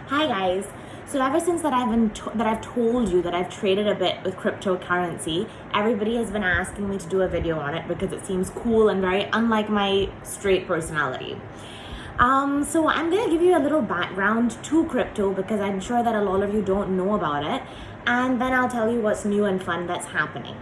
Hi guys. So ever since that I've told you that I've traded a bit with cryptocurrency, everybody has been asking me to do a video on it because it seems cool and very unlike my straight personality. So I'm gonna give you a little background to crypto because I'm sure that a lot of you don't know about it, and then I'll tell you what's new and fun that's happening.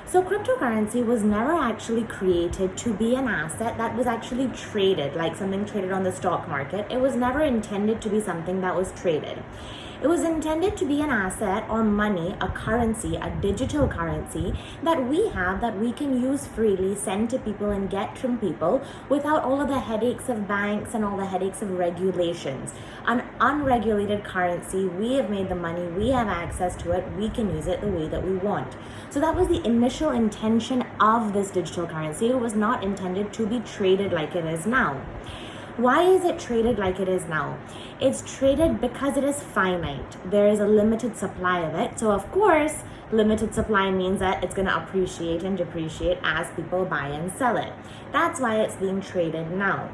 So cryptocurrency was never actually created to be an asset that was actually traded, like something traded on the stock market. It was never intended to be something that was traded. It was intended to be an asset or money, a currency, a digital currency that we have that we can use freely, send to people and get from people without all of the headaches of banks and all the headaches of regulations. An unregulated currency, we have made the money, we have access to it, we can use it the way that we want. So that was the initial intention of this digital currency. It was not intended to be traded like it is now. Why is it traded like it is now? It's traded because it is finite. There is a limited supply of it. So of course, limited supply means that it's going to appreciate and depreciate as people buy and sell it. That's why it's being traded now.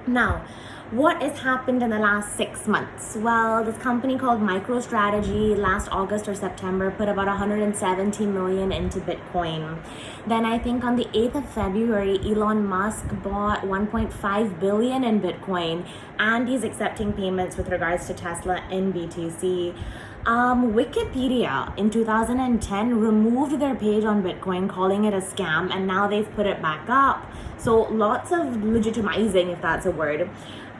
Now, what has happened in the last 6 months? Well, this company called MicroStrategy last August or September put about 170 million into Bitcoin. Then I think on the 8th of February, Elon Musk bought 1.5 billion in Bitcoin, and he's accepting payments with regards to Tesla in BTC. Wikipedia in 2010 removed their page on Bitcoin, calling it a scam, and now they've put it back up. So lots of legitimizing, if that's a word.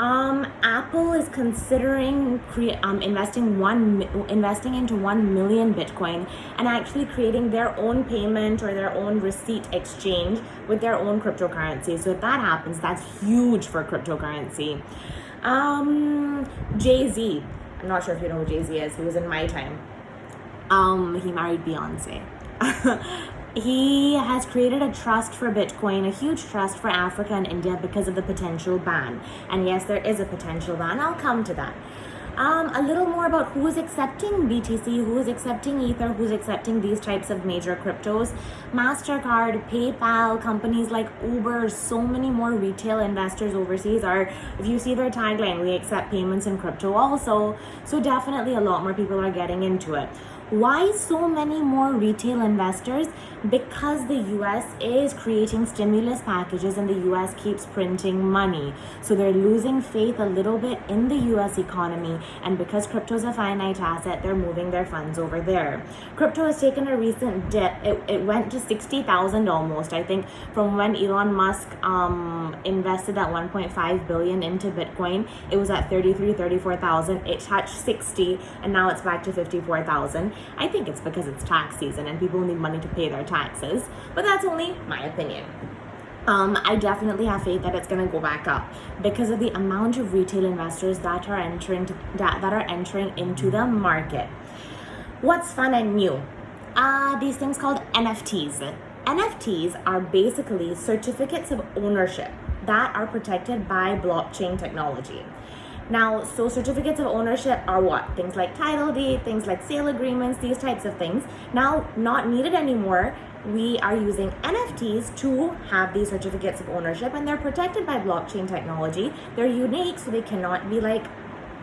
Apple is considering investing into 1 million Bitcoin and actually creating their own payment or their own receipt exchange with their own cryptocurrency. So if that happens, that's huge for cryptocurrency. Jay-Z. I'm not sure if you know who Jay-Z is. He was in my time. He married Beyonce. He has created a trust for Bitcoin, a huge trust for Africa and India because of the potential ban. And yes, there is a potential ban. I'll come to that. A little more about who is accepting BTC, who is accepting Ether, who's accepting these types of major cryptos. MasterCard, PayPal, companies like Uber, so many more retail investors overseas are, if you see their tagline, we accept payments in crypto also. So definitely a lot more people are getting into it. Why so many more retail investors? Because the US is creating stimulus packages and the US keeps printing money. So they're losing faith a little bit in the US economy, and because crypto is a finite asset, they're moving their funds over there. Crypto has taken a recent dip. It went to 60,000 almost, I think, from when Elon Musk invested that 1.5 billion into Bitcoin. It was at 34,000. It touched 60 and now it's back to 54,000. I think it's because it's tax season and people need money to pay their taxes, but that's only my opinion. I definitely have faith that it's going to go back up because of the amount of retail investors that are entering into the market. What's fun and new? These things called NFTs. NFTs are basically certificates of ownership that are protected by blockchain technology. Now, so certificates of ownership are what? Things like title deed, things like sale agreements, these types of things. Now, not needed anymore. We are using NFTs to have these certificates of ownership, and they're protected by blockchain technology. They're unique, so they cannot be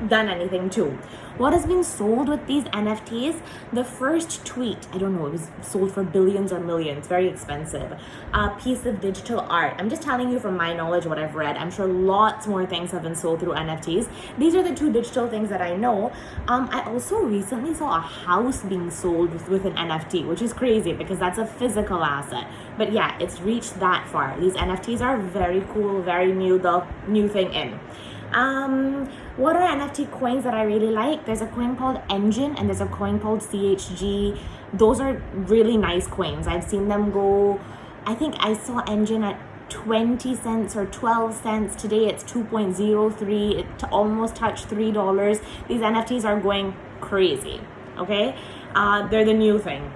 done anything to. What is being sold with these NFTs? The first tweet, I don't know, it was sold for billions or millions, very expensive. A piece of digital art. I'm just telling you from my knowledge what I've read. I'm sure lots more things have been sold through NFTs. These are the two digital things that I know. I also recently saw a house being sold with an NFT, which is crazy because that's a physical asset. But yeah, it's reached that far. These NFTs are very cool, very new, the new thing in. What are NFT coins that I really like? There's a coin called Engine and there's a coin called CHG. Those are really nice coins. I've seen them go, I think I saw Engine at 20 cents or 12 cents. Today it's 2.03. It almost touched $3. These NFTs are going crazy, okay? They're the new thing.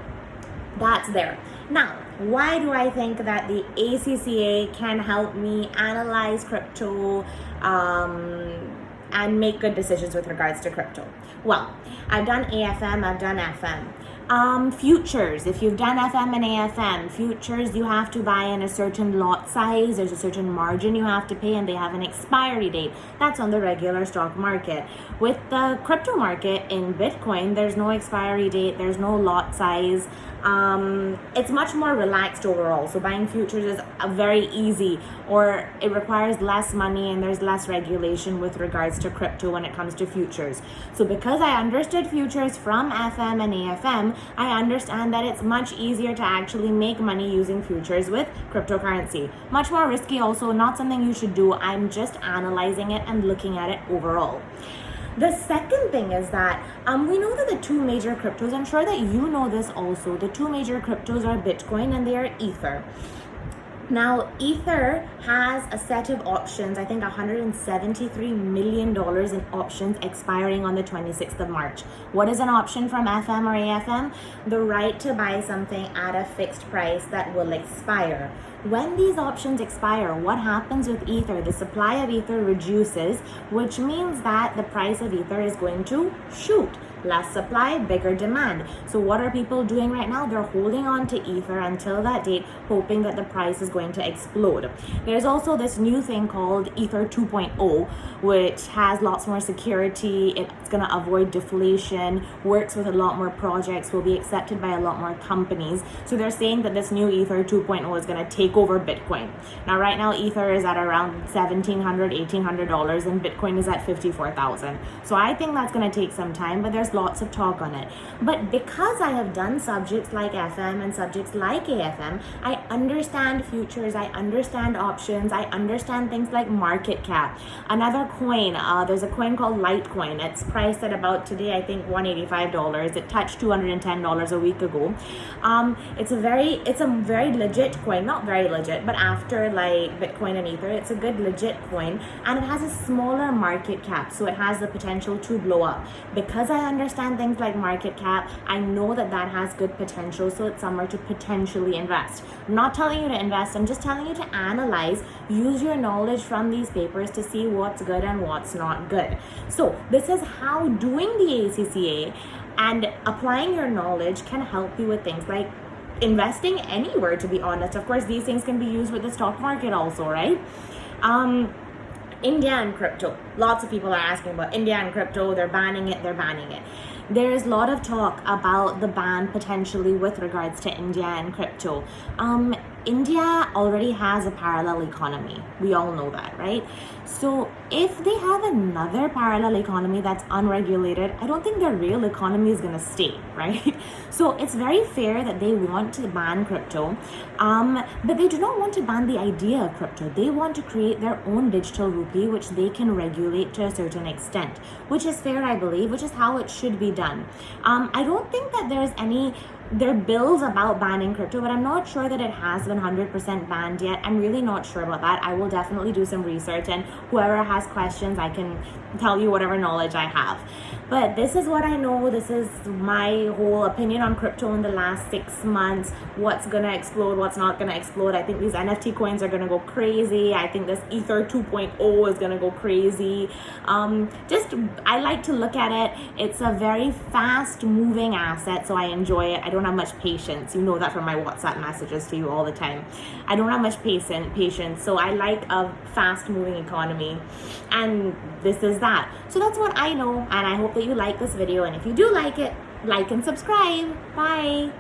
That's there. Now, why do I think that the ACCA can help me analyze crypto and make good decisions with regards to crypto? Well, I've done AFM, I've done FM. Futures, if you've done FM and AFM, futures, you have to buy in a certain lot size, there's a certain margin you have to pay, and they have an expiry date. That's on the regular stock market. With the crypto market in Bitcoin, there's no expiry date, there's no lot size. It's much more relaxed overall. So buying futures is very easy, or it requires less money and there's less regulation with regards to crypto when it comes to futures. So because I understood futures from FM and AFM, I understand that it's much easier to actually make money using futures with cryptocurrency. Much more risky also, not something you should do. I'm just analyzing it and looking at it overall. The second thing is that we know that the two major cryptos, I'm sure that you know this also, the two major cryptos are Bitcoin and they are Ether. Now, Ether has a set of options, I think $173 million in options expiring on the 26th of March. What is an option from FM or AFM? The right to buy something at a fixed price that will expire. When these options expire, what happens with Ether? The supply of Ether reduces, which means that the price of Ether is going to shoot. Less supply, bigger demand. So what are people doing right now? They're holding on to Ether until that date, hoping that the price is going to explode. There's also this new thing called Ether 2.0, which has lots more security. It's going to avoid deflation, works with a lot more projects, will be accepted by a lot more companies. So they're saying that this new Ether 2.0 is going to take over Bitcoin. Now, right now, Ether is at around $1,700, $1,800, and Bitcoin is at $54,000. So I think that's going to take some time, but there's lots of talk on it. But because I have done subjects like FM and subjects like AFM, I understand futures, I understand options, I understand things like market cap. Another coin, there's a coin called Litecoin. It's priced at about today, I think $185. It touched $210 a week ago. It's a very legit coin, not very legit, but after like Bitcoin and Ether, it's a good legit coin, and it has a smaller market cap, so it has the potential to blow up. Because I understand things like market cap, I know that that has good potential, so it's somewhere to potentially invest. I'm not telling you to invest, I'm just telling you to analyze, use your knowledge from these papers to see what's good and what's not good. So this is how doing the ACCA and applying your knowledge can help you with things like investing anywhere, to be honest. Of course, these things can be used with the stock market also, right? India and crypto. Lots of people are asking about India and crypto. They're banning it. There is a lot of talk about the ban potentially with regards to India and crypto. India already has a parallel economy. We all know that, right? So if they have another parallel economy that's unregulated, I don't think their real economy is going to stay, right? So it's very fair that they want to ban crypto, but they do not want to ban the idea of crypto. They want to create their own digital rupee, which they can regulate to a certain extent, which is fair, I believe, which is how it should be done. I don't think that there are bills about banning crypto, but I'm not sure that it has been 100% banned yet. I'm really not sure about that. I will definitely do some research, and whoever has questions, I can tell you whatever knowledge I have. But this is what I know. This is my whole opinion on crypto in the last 6 months. What's gonna explode, what's not gonna explode. I think these NFT coins are gonna go crazy. I think this Ether 2.0 is gonna go crazy. I like to look at it. It's a very fast moving asset, so I enjoy it. I don't have much patience. You know that from my WhatsApp messages to you all the time. I don't have much patience, so I like a fast moving economy, and this is that. So that's what I know, and I hope that you like this video, and if you do like it, like and subscribe. Bye.